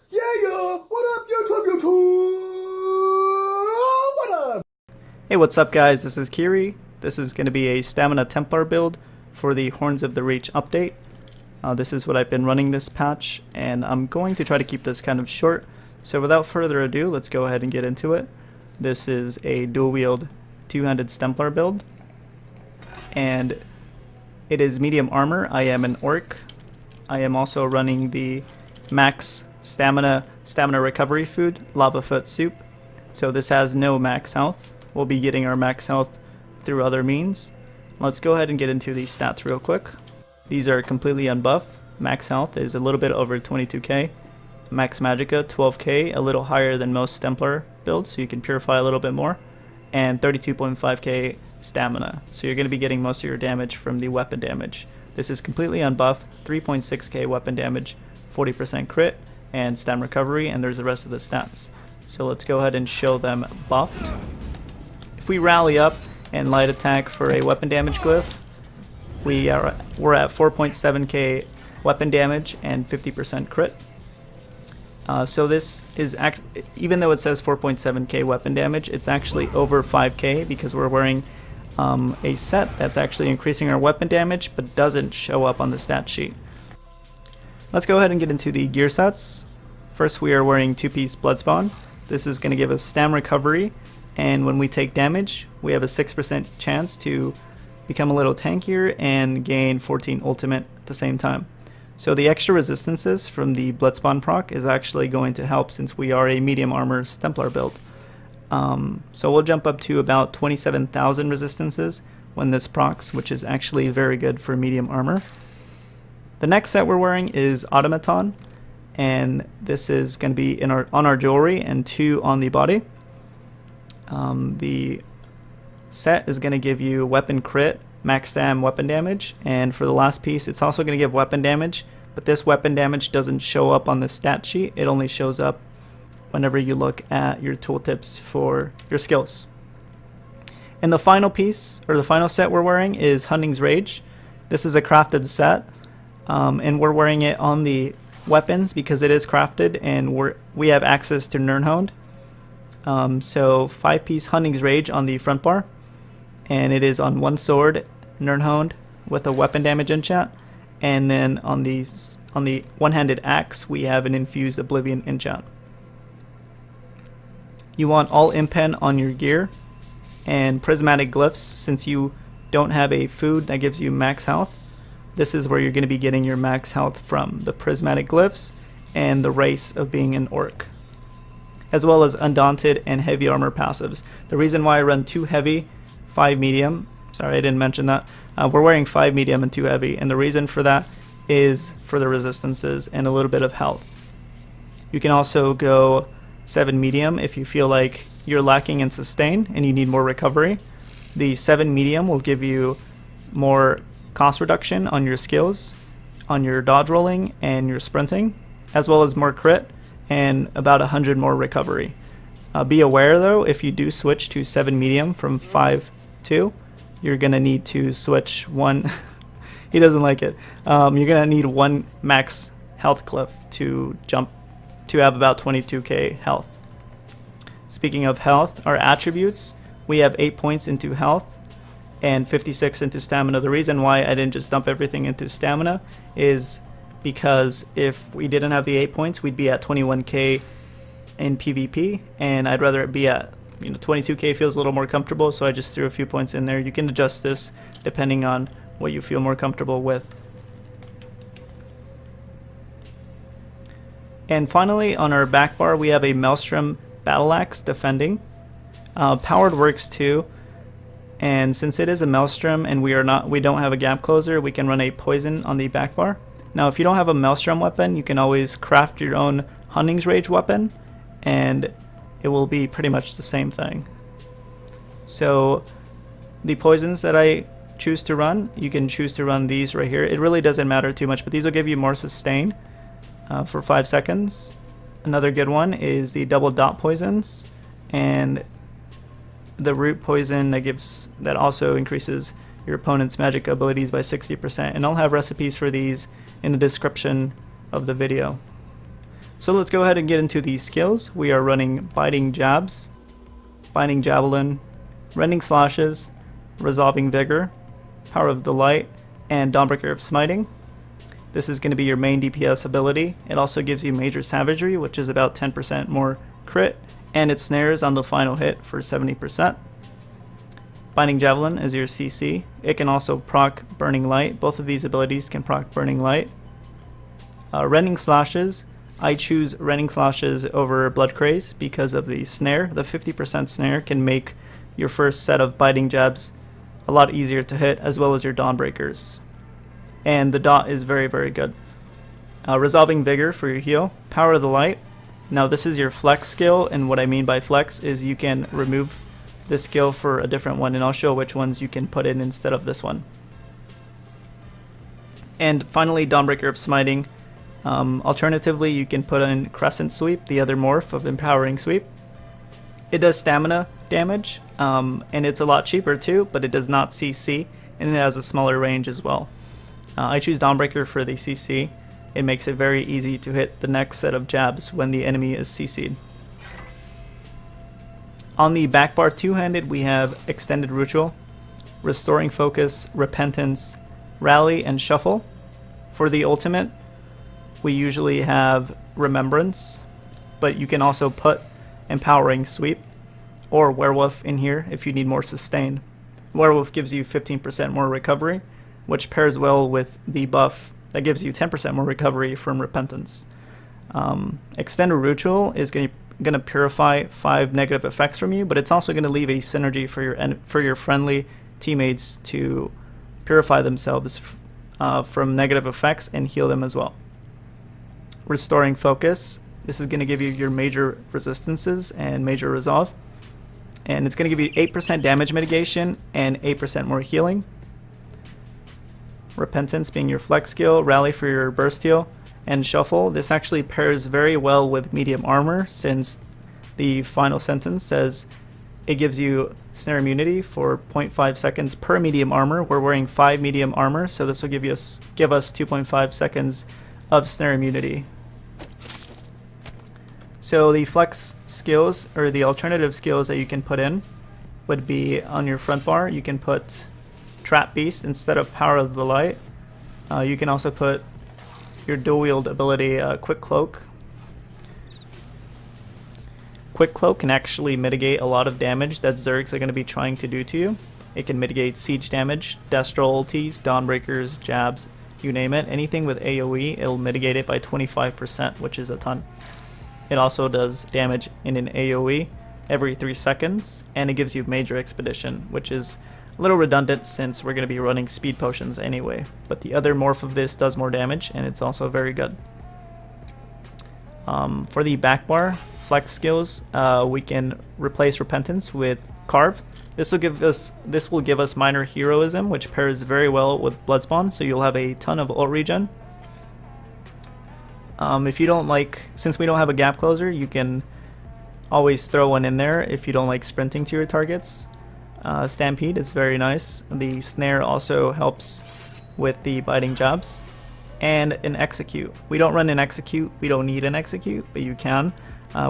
Yeah, what up, YouTube? What up? Hey, what's up guys, this is Kiri. This is going to be a Stamina Templar build for the Horns of the Reach update. This is what I've been running this patch, and I'm going to try to keep this kind of short. So without further ado, let's go ahead and get into it. This is a Dual Wield two-handed Stamplar build, and it is medium armor. I am an orc. I am also running the max stamina recovery food, Lava Foot Soup. So this has no max health. We'll be getting our max health through other means. Let's go ahead and get into these stats real quick. These are completely unbuffed. Max health is a little bit over 22k. Max magicka 12k, a little higher than most Stamplar builds, so you can purify a little bit more. And 32.5k stamina, so you're going to be getting most of your damage from the weapon damage. This is completely unbuffed, 3.6k weapon damage, 40% crit, and stam recovery, and there's the rest of the stats. So let's go ahead and show them buffed. If we rally up and light attack for a weapon damage glyph, we're at 4.7k weapon damage and 50% crit. So this is, even though it says 4.7k weapon damage, it's actually over 5k because we're wearing a set that's actually increasing our weapon damage but doesn't show up on the stat sheet. Let's go ahead and get into the gear sets. First, we are wearing 2-piece Bloodspawn. This is going to give us stam recovery, and when we take damage, we have a 6% chance to become a little tankier and gain 14 ultimate at the same time. So the extra resistances from the Bloodspawn proc is actually going to help since we are a medium armor Stamplar build. So we'll jump up to about 27,000 resistances when this procs, which is actually very good for medium armor. The next set we're wearing is Automaton, and this is going to be on our jewelry and 2 on the body. The set is going to give you weapon crit, max stam weapon damage, and for the last piece it's also going to give weapon damage, but this weapon damage doesn't show up on the stat sheet. It only shows up whenever you look at your tooltips for your skills. And the final piece, or the final set we're wearing, is Hunting's Rage. This is a crafted set, and we're wearing it on the weapons because it is crafted and we have access to Nirnhound. So 5-piece Hunting's Rage on the front bar, and it is on 1 sword, Nirnhound, with a weapon damage enchant, and then on the one-handed axe we have an infused Oblivion enchant. You want all impen on your gear and prismatic glyphs. Since you don't have a food that gives you max health, this is where you're going to be getting your max health from, the prismatic glyphs and the race of being an orc, as well as undaunted and heavy armor passives. The reason why I run 2 heavy, 5 medium, sorry I didn't mention that, we're wearing 5 medium and 2 heavy, and the reason for that is for the resistances and a little bit of health. You can also go 7 medium if you feel like you're lacking in sustain and you need more recovery. The 7 medium will give you more cost reduction on your skills, on your dodge rolling and your sprinting, as well as more crit and about 100 more recovery. Be aware though, if you do switch to 7 medium from 5-2, you're gonna need to switch one he doesn't like it. You're gonna need 1 max health cliff to jump to have about 22k health. Speaking of health, our attributes, we have 8 points into health and 56 into stamina. The reason why I didn't just dump everything into stamina is because if we didn't have the 8 points, we'd be at 21k in PvP, and I'd rather it be at 22k feels a little more comfortable, so I just threw a few points in there. You can adjust this depending on what you feel more comfortable with. And finally, on our back bar, we have a Maelstrom Battle Axe defending. Powered works too, and since it is a Maelstrom and we don't have a gap closer, we can run a poison on the back bar. Now, if you don't have a Maelstrom weapon, you can always craft your own Hunting's Rage weapon, and it will be pretty much the same thing. So the poisons that I choose to run, you can choose to run these right here. It really doesn't matter too much, but these will give you more sustain for 5 seconds. Another good one is the double dot poisons and the root poison that also increases your opponent's magic abilities by 60%, and I'll have recipes for these in the description of the video. So let's go ahead and get into these skills. We are running Biting Jabs, Binding Javelin, Rending Slashes, Resolving Vigor, Power of the Light, and Dawnbreaker of Smiting. This is going to be your main DPS ability. It also gives you Major Savagery, which is about 10% more crit, and it snares on the final hit for 70%. Binding Javelin is your CC. It can also proc Burning Light. Both of these abilities can proc Burning Light. Rending Slashes. I choose Rending Slashes over Blood Craze because of the snare. The 50% snare can make your first set of Biting Jabs a lot easier to hit, as well as your Dawnbreakers. And the dot is very, very good. Resolving Vigor for your heal. Power of the Light. Now this is your flex skill, and what I mean by flex is you can remove this skill for a different one, and I'll show which ones you can put in instead of this one. And finally, Dawnbreaker of Smiting. Alternatively, you can put in Crescent Sweep, the other morph of Empowering Sweep. It does stamina damage, and it's a lot cheaper too, but it does not CC, and it has a smaller range as well. I choose Dawnbreaker for the CC. It makes it very easy to hit the next set of jabs when the enemy is CC'd. On the back bar two-handed, we have Extended Ritual, Restoring Focus, Repentance, Rally, and Shuffle. For the ultimate, we usually have Remembrance, but you can also put Empowering Sweep or Werewolf in here if you need more sustain. Werewolf gives you 15% more recovery, which pairs well with the buff that gives you 10% more recovery from Repentance. Extended Ritual is going to purify 5 negative effects from you, but it's also going to leave a synergy for your friendly teammates to purify themselves from negative effects and heal them as well. Restoring Focus. This is going to give you your major resistances and major resolve, and it's going to give you 8% damage mitigation and 8% more healing. Repentance being your flex skill, Rally for your burst heal, and Shuffle. This actually pairs very well with medium armor, since the final sentence says it gives you snare immunity for 0.5 seconds per medium armor. We're wearing 5 medium armor, so this will give us 2.5 seconds of snare immunity. So the flex skills, or the alternative skills that you can put in, would be on your front bar. You can put Trap Beast instead of Power of the Light. You can also put your Dual Wield ability, Quick Cloak. Quick Cloak can actually mitigate a lot of damage that Zergs are going to be trying to do to you. It can mitigate siege damage, Destral ultis, Dawnbreakers, jabs, you name it. Anything with AoE, it'll mitigate it by 25%, which is a ton. It also does damage in an AoE every 3 seconds, and it gives you Major Expedition, which is a little redundant since we're going to be running speed potions anyway. But the other morph of this does more damage, and it's also very good. For the back bar flex skills, we can replace Repentance with Carve. This will give us minor heroism, which pairs very well with Bloodspawn, so you'll have a ton of ult regen. If you don't like, since we don't have a gap closer, you can always throw one in there if you don't like sprinting to your targets. Stampede is very nice. The snare also helps with the biting jabs. And an execute. We don't run an execute, we don't need an execute, but you can.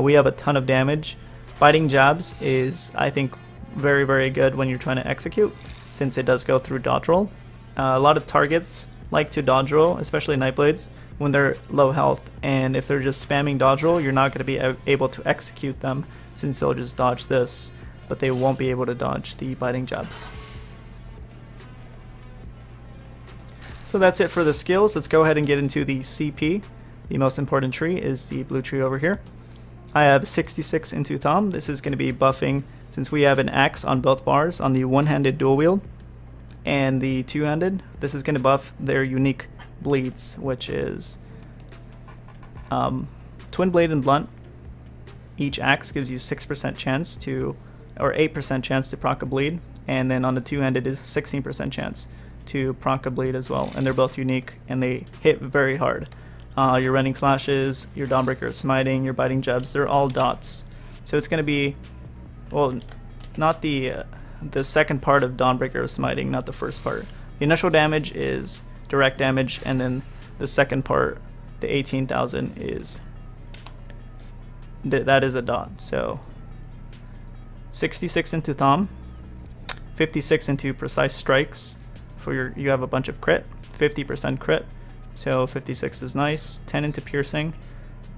We have a ton of damage. Biting jabs is, I think, very, very good when you're trying to execute, since it does go through dodge roll. A lot of targets like to dodge roll, especially Nightblades, when they're low health, and if they're just spamming dodge roll, you're not going to be able to execute them, since they'll just dodge this, but they won't be able to dodge the biting jabs. So that's it for the skills. Let's go ahead and get into the CP. The most important tree is the blue tree over here. I have 66 into Thumb. This is going to be buffing, since we have an axe on both bars on the one-handed dual wield and the two-handed. This is going to buff their unique bleeds, which is Twin Blade and Blunt. Each axe gives you 6% chance to, or 8% chance to proc a bleed, and then on the two-handed is 16% chance to proc a bleed as well, and they're both unique and they hit very hard. Your Rending Slashes, your Dawnbreaker Smiting, your Biting Jabs, they're all dots. So it's going to be, well, not the second part of Dawnbreaker Smiting, not the first part. The initial damage is direct damage, and then the second part, the 18,000, is that is a dot. So 66 into Thom, 56 into precise strikes for you have a bunch of crit, 50% crit, so 56 is nice. 10 into piercing.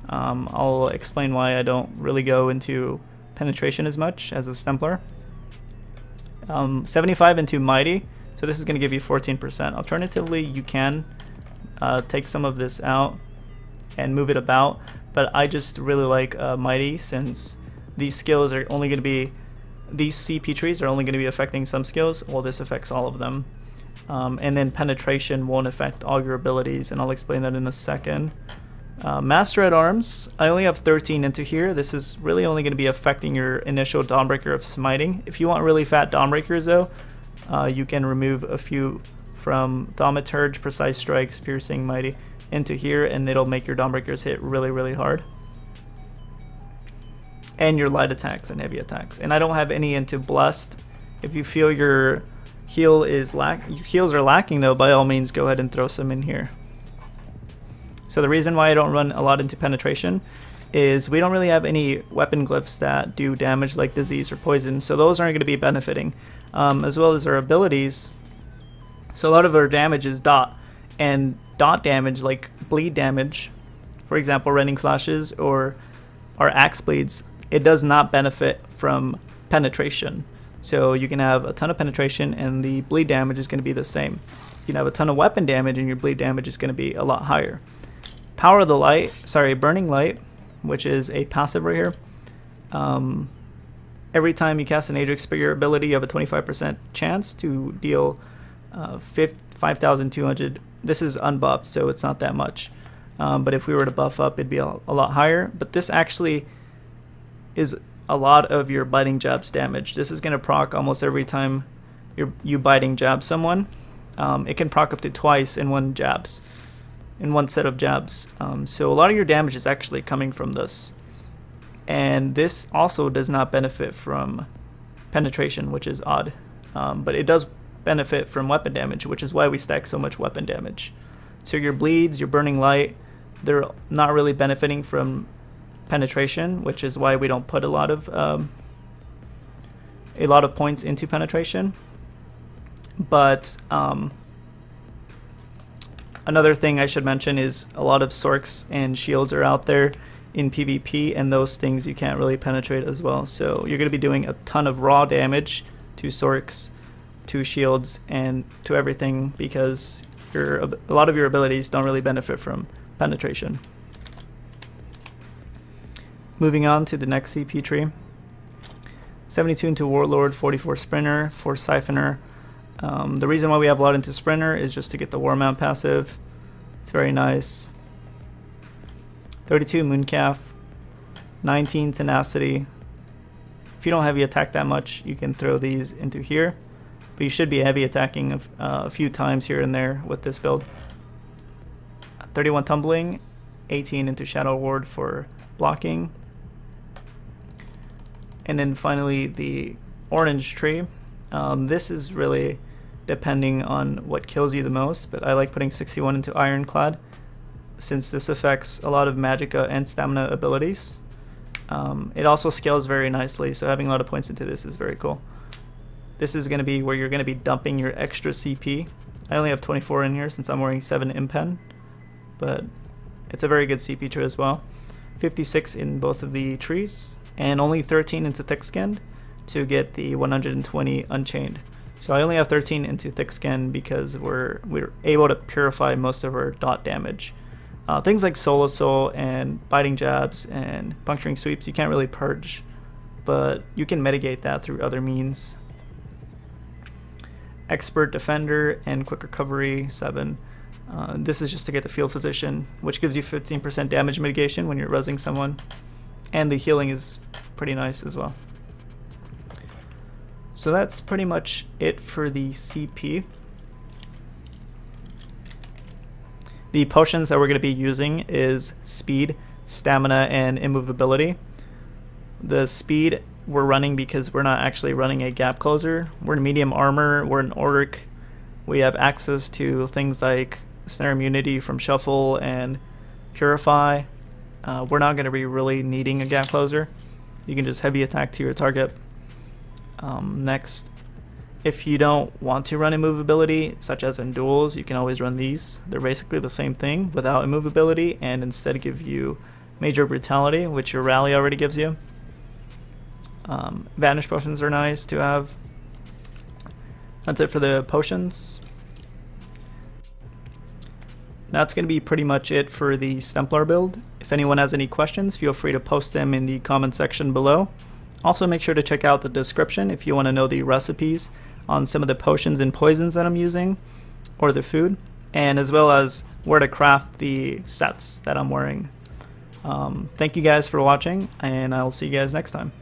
I'll explain why I don't really go into penetration as much as a Stamplar. 75 into mighty, so this is going to give you 14%. Alternatively, you can take some of this out and move it about, but I just really like mighty, since these skills are only going to be, these CP trees are only going to be affecting some skills, while this affects all of them. And then penetration won't affect all your abilities, and I'll explain that in a second. Master at Arms, I only have 13 into here. This is really only going to be affecting your initial Dawnbreaker of Smiting. If you want really fat Dawnbreakers though, you can remove a few from Thaumaturge, Precise Strikes, Piercing, Mighty into here, and it'll make your Dawnbreakers hit really, really hard. And your light attacks and heavy attacks. And I don't have any into Blessed. If you feel your heals are lacking though, by all means go ahead and throw some in here. So the reason why I don't run a lot into penetration is we don't really have any weapon glyphs that do damage like disease or poison, so those aren't going to be benefiting, as well as our abilities. So a lot of our damage is dot, and dot damage like bleed damage, for example rending slashes or our axe bleeds, it does not benefit from penetration. So you can have a ton of penetration and the bleed damage is going to be the same. You can have a ton of weapon damage and your bleed damage is going to be a lot higher. Power of the Light, Burning Light, which is a passive right here. Every time you cast an Ajax Spear ability, you have a 25% chance to deal 5,200. This is unbuffed, so it's not that much. But if we were to buff up, it'd be a lot higher. But this actually is a lot of your biting jabs damage. This is going to proc almost every time you biting jab someone. It can proc up to twice in one set of jabs. So a lot of your damage is actually coming from this. And this also does not benefit from penetration, which is odd. But it does benefit from weapon damage, which is why we stack so much weapon damage. So your bleeds, your burning light, they're not really benefiting from penetration, which is why we don't put a lot of points into penetration. But another thing I should mention is a lot of Sorks and shields are out there in PvP, and those things you can't really penetrate as well. So you're going to be doing a ton of raw damage to Sorks, to shields, and to everything, because a lot of your abilities don't really benefit from penetration. Moving on to the next CP tree. 72 into Warlord, 44 Sprinter, 4 Siphoner. The reason why we have a lot into Sprinter is just to get the War Mount passive. It's very nice. 32 Mooncalf, 19 Tenacity. If you don't heavy attack that much, you can throw these into here. But you should be heavy attacking a few times here and there with this build. 31 Tumbling, 18 into Shadow Ward for blocking. And then finally the orange tree. This is really depending on what kills you the most, but I like putting 61 into Ironclad, since this affects a lot of Magicka and Stamina abilities. It also scales very nicely, so having a lot of points into this is very cool. This is going to be where you're going to be dumping your extra CP. I only have 24 in here since I'm wearing 7 Impen, but it's a very good CP tree as well. 56 in both of the trees, and only 13 into Thick Skinned to get the 120 Unchained. So I only have 13 into Thick Skin because we're able to purify most of our dot damage. Things like Solo Soul and Biting Jabs and Puncturing Sweeps you can't really purge, but you can mitigate that through other means. Expert Defender and Quick Recovery 7. This is just to get the field physician, which gives you 15% damage mitigation when you're rezzing someone, and the healing is pretty nice as well. So that's pretty much it for the CP. The potions that we're going to be using is Speed, Stamina, and Immovability. The Speed we're running because we're not actually running a Gap Closer. We're in medium armor, we're in Orc. We have access to things like Snare Immunity from Shuffle and Purify. we're not going to be really needing a gap closer. You can just heavy attack to your target. Next, if you don't want to run immovability, such as in duels, you can always run these. They're basically the same thing without immovability, and instead give you major brutality, which your rally already gives you. Vanish potions are nice to have. That's it for the potions. That's going to be pretty much it for the Stamplar build. If anyone has any questions, feel free to post them in the comment section below. Also, make sure to check out the description if you want to know the recipes on some of the potions and poisons that I'm using, or the food, and as well as where to craft the sets that I'm wearing. Thank you guys for watching, and I'll see you guys next time.